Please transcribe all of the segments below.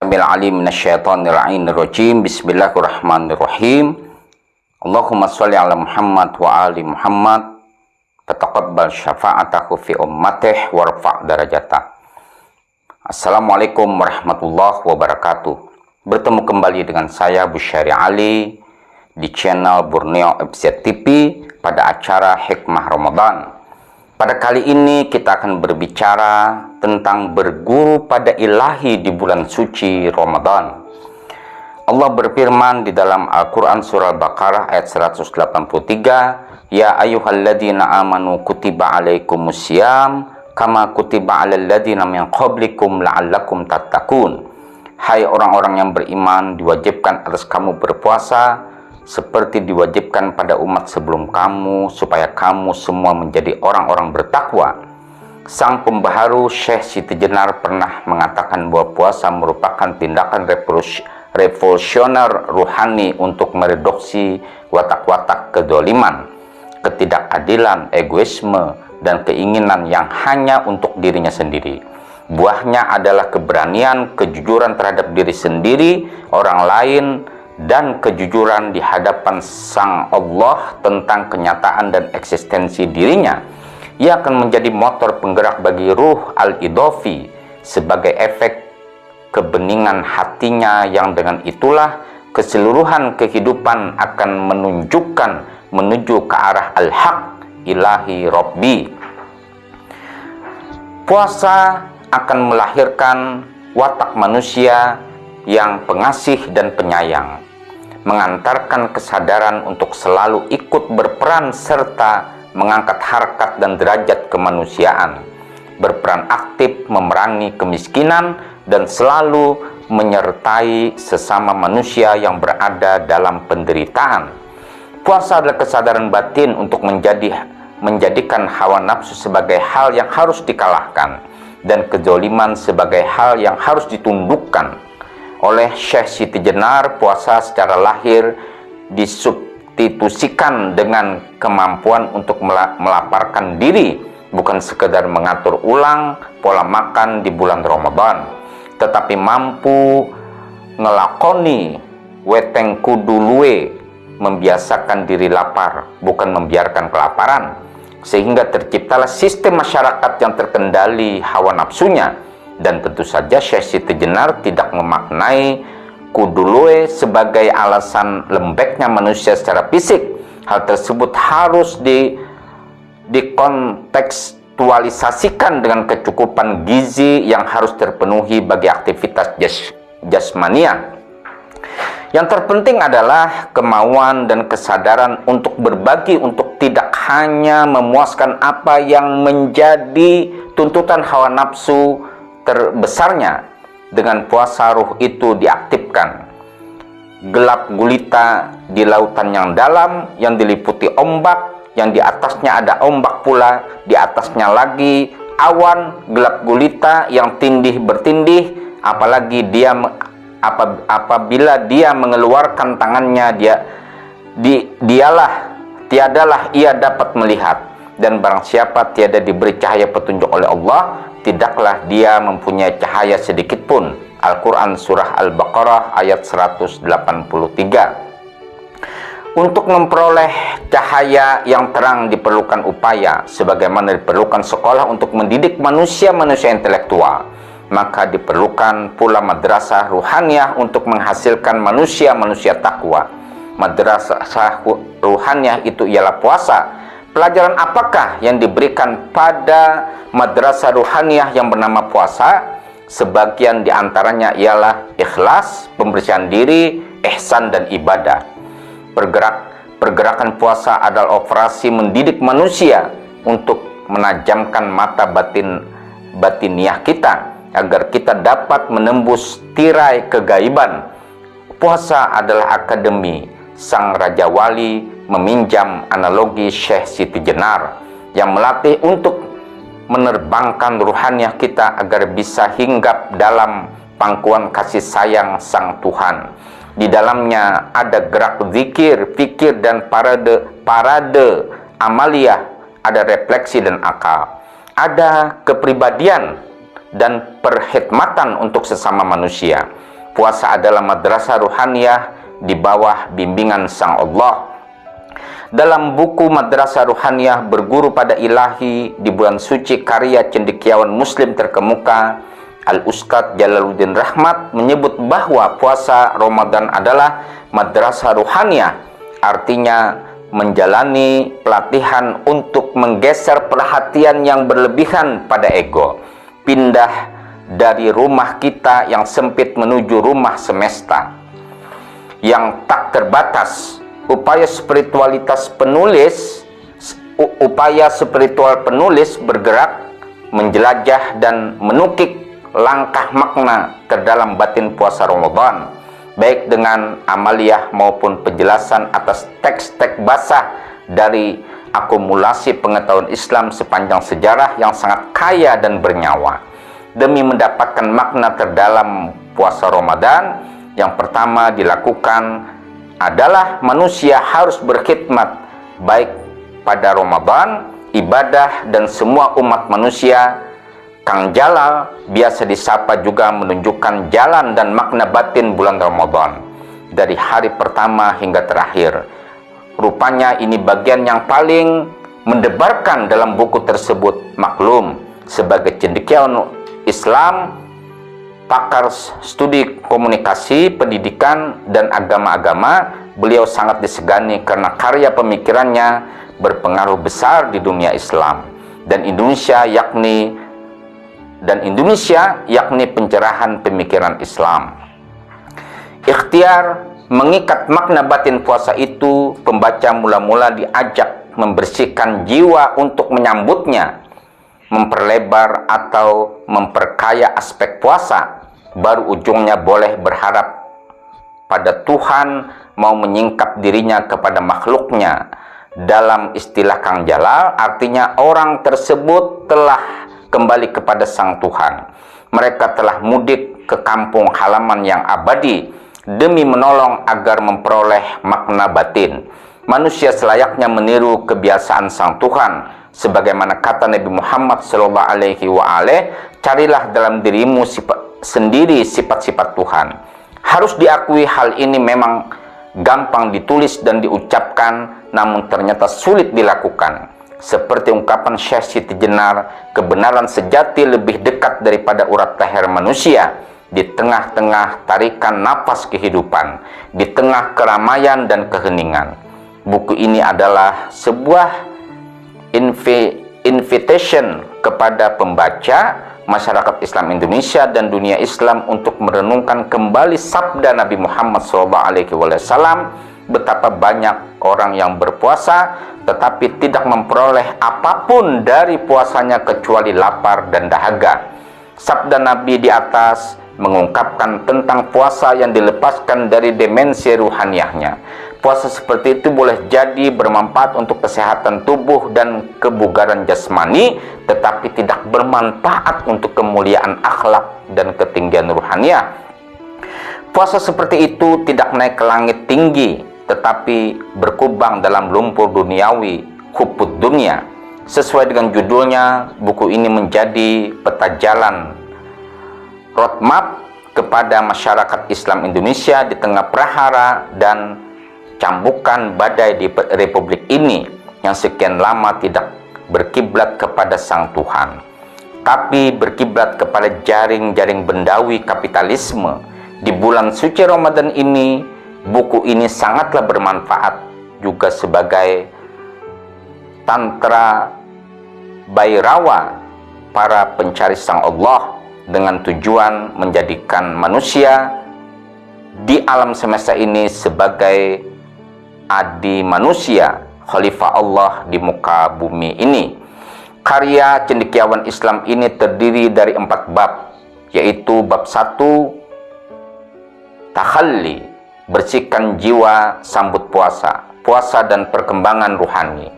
Alim minasyaitonir rajim. Bismillahirrahmanirrahim. Allahumma sholli ala Muhammad wa ali Muhammad. Fataqabbal syafa'atahu fi ummatih warfa' darajatah. Assalamualaikum warahmatullahi wabarakatuh. Bertemu kembali dengan saya Busyari Ali di channel Borneo FZ TV pada acara Hikmah Ramadan. Pada kali ini kita akan berbicara tentang berguru pada ilahi di bulan suci Ramadan. Allah berfirman di dalam Al-Quran surah Al-Baqarah ayat 183, Ya ayyuhalladzina amanu kutiba alaikumusiyam kama kutiba alal ladzina min qablikum la'allakum tattaqun. Hai orang-orang yang beriman, diwajibkan atas kamu berpuasa seperti diwajibkan pada umat sebelum kamu, supaya kamu semua menjadi orang-orang bertakwa. Sang pembaharu Syekh Siti Jenar pernah mengatakan bahwa puasa merupakan tindakan revolusioner ruhani untuk mereduksi watak-watak kedoliman, ketidakadilan, egoisme, dan keinginan yang hanya untuk dirinya sendiri. Buahnya adalah keberanian, kejujuran terhadap diri sendiri, orang lain, dan kejujuran di hadapan Sang Allah tentang kenyataan dan eksistensi dirinya. Ia akan menjadi motor penggerak bagi ruh al-idofi sebagai efek kebeningan hatinya, yang dengan itulah keseluruhan kehidupan akan menuju ke arah al-haq ilahi Rabbi. Puasa akan melahirkan watak manusia yang pengasih dan penyayang, mengantarkan kesadaran untuk selalu ikut berperan serta mengangkat harkat dan derajat kemanusiaan, berperan aktif memerangi kemiskinan, dan selalu menyertai sesama manusia yang berada dalam penderitaan. Puasa adalah kesadaran batin untuk menjadikan hawa nafsu sebagai hal yang harus dikalahkan dan kezaliman sebagai hal yang harus ditundukkan. Oleh Syekh Siti Jenar, puasa secara lahir disubstitusikan dengan kemampuan untuk melaparkan diri, bukan sekedar mengatur ulang pola makan di bulan Ramadan, tetapi mampu ngelakoni weteng kudu luwe, membiasakan diri lapar, bukan membiarkan kelaparan, sehingga terciptalah sistem masyarakat yang terkendali hawa nafsunya. Dan tentu saja Syekh Siti Jenar tidak memaknai kudulue sebagai alasan lembeknya manusia secara fisik. Hal tersebut harus dikontekstualisasikan dengan kecukupan gizi yang harus terpenuhi bagi aktivitas jasmania. Yang terpenting adalah kemauan dan kesadaran untuk berbagi, untuk tidak hanya memuaskan apa yang menjadi tuntutan hawa nafsu terbesarnya. Dengan puasa ruh itu diaktifkan. Gelap gulita di lautan yang dalam, yang diliputi ombak, yang di atasnya ada ombak pula, di atasnya lagi awan, gelap gulita yang tindih bertindih. Apalagi apabila dia mengeluarkan tangannya, tiadalah ia dapat melihat. Dan barang siapa tiada diberi cahaya petunjuk oleh Allah, tidaklah dia mempunyai cahaya sedikit pun. Al-Quran surah Al-Baqarah ayat 183. Untuk memperoleh cahaya yang terang diperlukan upaya, sebagaimana diperlukan sekolah untuk mendidik manusia-manusia intelektual, maka diperlukan pula madrasah ruhaniyah untuk menghasilkan manusia-manusia takwa. Madrasah ruhaniyah itu ialah puasa. Pelajaran apakah yang diberikan pada madrasah ruhaniyah yang bernama puasa? Sebagian diantaranya ialah ikhlas, pembersihan diri, ihsan, dan ibadah. Pergerakan puasa adalah operasi mendidik manusia untuk menajamkan mata batiniah kita, agar kita dapat menembus tirai kegaiban. Puasa adalah akademi. Sang Raja Wali meminjam analogi Syekh Siti Jenar yang melatih untuk menerbangkan ruhaniyah kita agar bisa hinggap dalam pangkuan kasih sayang Sang Tuhan. Di dalamnya ada gerak zikir, fikir, dan parade amaliyah, ada refleksi dan akal, ada kepribadian dan perkhidmatan untuk sesama manusia. Puasa adalah madrasah ruhaniyah di bawah bimbingan Sang Allah. Dalam buku Madrasah Ruhaniyah Berguru pada Ilahi di bulan suci karya cendekiawan muslim terkemuka Al-Ustadz Jalaluddin Rahmat menyebut bahwa puasa Ramadan adalah madrasah ruhaniyah, artinya menjalani pelatihan untuk menggeser perhatian yang berlebihan pada ego, pindah dari rumah kita yang sempit menuju rumah semesta yang tak terbatas. Upaya spiritual penulis bergerak, menjelajah dan menukik langkah makna terdalam batin puasa Ramadan, baik dengan amaliyah maupun penjelasan atas teks-teks basah dari akumulasi pengetahuan Islam sepanjang sejarah yang sangat kaya dan bernyawa. Demi mendapatkan makna terdalam puasa Ramadan, yang pertama dilakukan adalah manusia harus berkhidmat baik pada Ramadan, ibadah, dan semua umat manusia. Kang Jalal biasa disapa juga menunjukkan jalan dan makna batin bulan Ramadan dari hari pertama hingga terakhir. Rupanya ini bagian yang paling mendebarkan dalam buku tersebut. Maklum, sebagai cendekiawan Islam, pakar studi komunikasi, pendidikan, dan agama-agama, beliau sangat disegani karena karya pemikirannya berpengaruh besar di dunia Islam dan Indonesia yakni pencerahan pemikiran Islam. Ikhtiar mengikat makna batin puasa itu, pembaca mula-mula diajak membersihkan jiwa untuk menyambutnya, memperlebar atau memperkaya aspek puasa, baru ujungnya boleh berharap pada Tuhan mau menyingkap dirinya kepada makhluknya. Dalam istilah Kang Jalal, artinya orang tersebut telah kembali kepada Sang Tuhan. Mereka telah mudik ke kampung halaman yang abadi demi menolong agar memperoleh makna batin. Manusia selayaknya meniru kebiasaan Sang Tuhan. Sebagaimana kata Nabi Muhammad SAW, carilah dalam dirimu sendiri sifat-sifat Tuhan. Harus diakui hal ini memang gampang ditulis dan diucapkan, namun ternyata sulit dilakukan. Seperti ungkapan Syekh Siti Jenar, kebenaran sejati lebih dekat daripada urat leher manusia, di tengah-tengah tarikan nafas kehidupan, di tengah keramaian dan keheningan. Buku ini adalah sebuah invitation kepada pembaca, masyarakat Islam Indonesia dan dunia Islam untuk merenungkan kembali sabda Nabi Muhammad SAW, betapa banyak orang yang berpuasa tetapi tidak memperoleh apapun dari puasanya kecuali lapar dan dahaga. Sabda Nabi di atas mengungkapkan tentang puasa yang dilepaskan dari dimensi ruhaniyahnya. Puasa seperti itu boleh jadi bermanfaat untuk kesehatan tubuh dan kebugaran jasmani, tetapi tidak bermanfaat untuk kemuliaan akhlak dan ketinggian ruhaniyah. Puasa seperti itu tidak naik ke langit tinggi, tetapi berkubang dalam lumpur duniawi, hubud dunia. Sesuai dengan judulnya, buku ini menjadi peta jalan, roadmap kepada masyarakat Islam Indonesia di tengah prahara dan cambukan badai di republik ini yang sekian lama tidak berkiblat kepada Sang Tuhan, tapi berkiblat kepada jaring-jaring bendawi kapitalisme. Di bulan suci Ramadan ini, buku ini sangatlah bermanfaat juga sebagai tantra bairawa para pencari Sang Allah, dengan tujuan menjadikan manusia di alam semesta ini sebagai adi manusia, khalifah Allah di muka bumi ini. Karya cendekiawan Islam ini terdiri dari 4 bab, yaitu bab 1, takhalli, bersihkan jiwa sambut puasa, puasa dan perkembangan ruhani,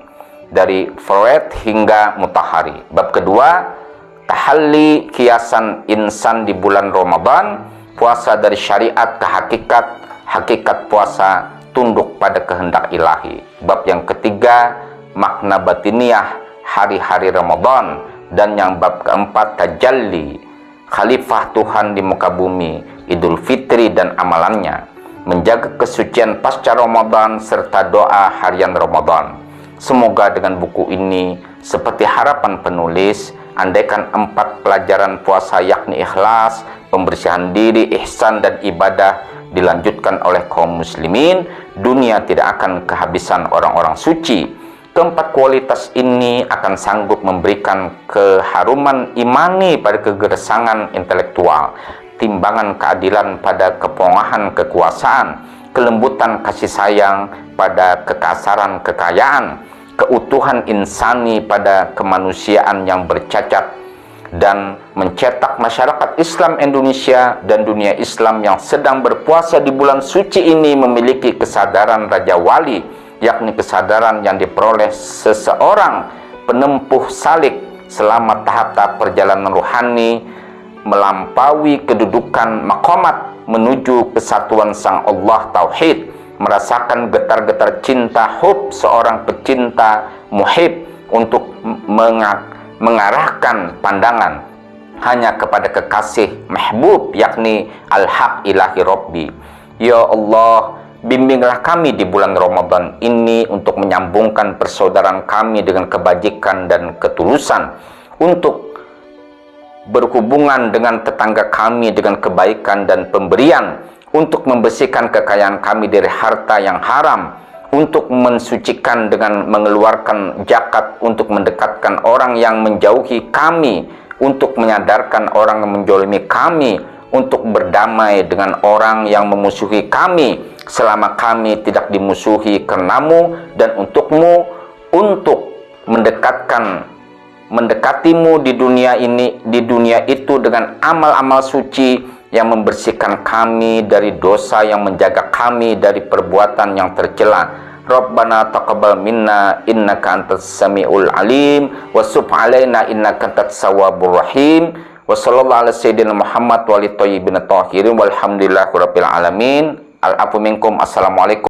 dari Freud hingga Mutahari. Bab kedua, tahalli, kiasan insan di bulan Ramadan, puasa dari syariat ke hakikat, hakikat puasa tunduk pada kehendak ilahi. Bab yang ketiga, makna batiniah hari-hari Ramadan, dan yang bab keempat, tajalli, khalifah Tuhan di muka bumi, Idul Fitri dan amalannya, menjaga kesucian pasca Ramadan serta doa harian Ramadan. Semoga dengan buku ini, seperti harapan penulis, andaikan 4 pelajaran puasa yakni ikhlas, pembersihan diri, ihsan dan ibadah dilanjutkan oleh kaum muslimin, dunia tidak akan kehabisan orang-orang suci. Keempat kualitas ini akan sanggup memberikan keharuman imani pada kegersangan intelektual, timbangan keadilan pada kepongahan kekuasaan, kelembutan kasih sayang pada kekasaran kekayaan, keutuhan insani pada kemanusiaan yang bercacat, dan mencetak masyarakat Islam Indonesia dan dunia Islam yang sedang berpuasa di bulan suci ini memiliki kesadaran Raja Wali, yakni kesadaran yang diperoleh seseorang penempuh salik selama tahap-tahap perjalanan ruhani melampaui kedudukan maqamat menuju kesatuan Sang Allah Tauhid, merasakan getar-getar cinta hub seorang pecinta muhib untuk mengarahkan pandangan hanya kepada kekasih mahbub, yakni al-haq ilahi Rabbi. Ya Allah, bimbinglah kami di bulan Ramadan ini untuk menyambungkan persaudaraan kami dengan kebajikan dan ketulusan, untuk berhubungan dengan tetangga kami dengan kebaikan dan pemberian, untuk membersihkan kekayaan kami dari harta yang haram, untuk mensucikan dengan mengeluarkan zakat, untuk mendekatkan orang yang menjauhi kami, untuk menyadarkan orang yang menzalimi kami, untuk berdamai dengan orang yang memusuhi kami selama kami tidak dimusuhi karenamu dan untukmu, untuk mendekatimu di dunia ini, di dunia itu dengan amal-amal suci yang membersihkan kami dari dosa, yang menjaga kami dari perbuatan yang tercela. Rabbana taqabbal minna innaka antas samiul alim wa tub alaina innaka antas tawwabur rahim. Wa sallallahu ala sayyidina Muhammad wa ali thayyibin tahirin walhamdulillahi rabbil alamin. Al-afu minkum. Assalamualaikum.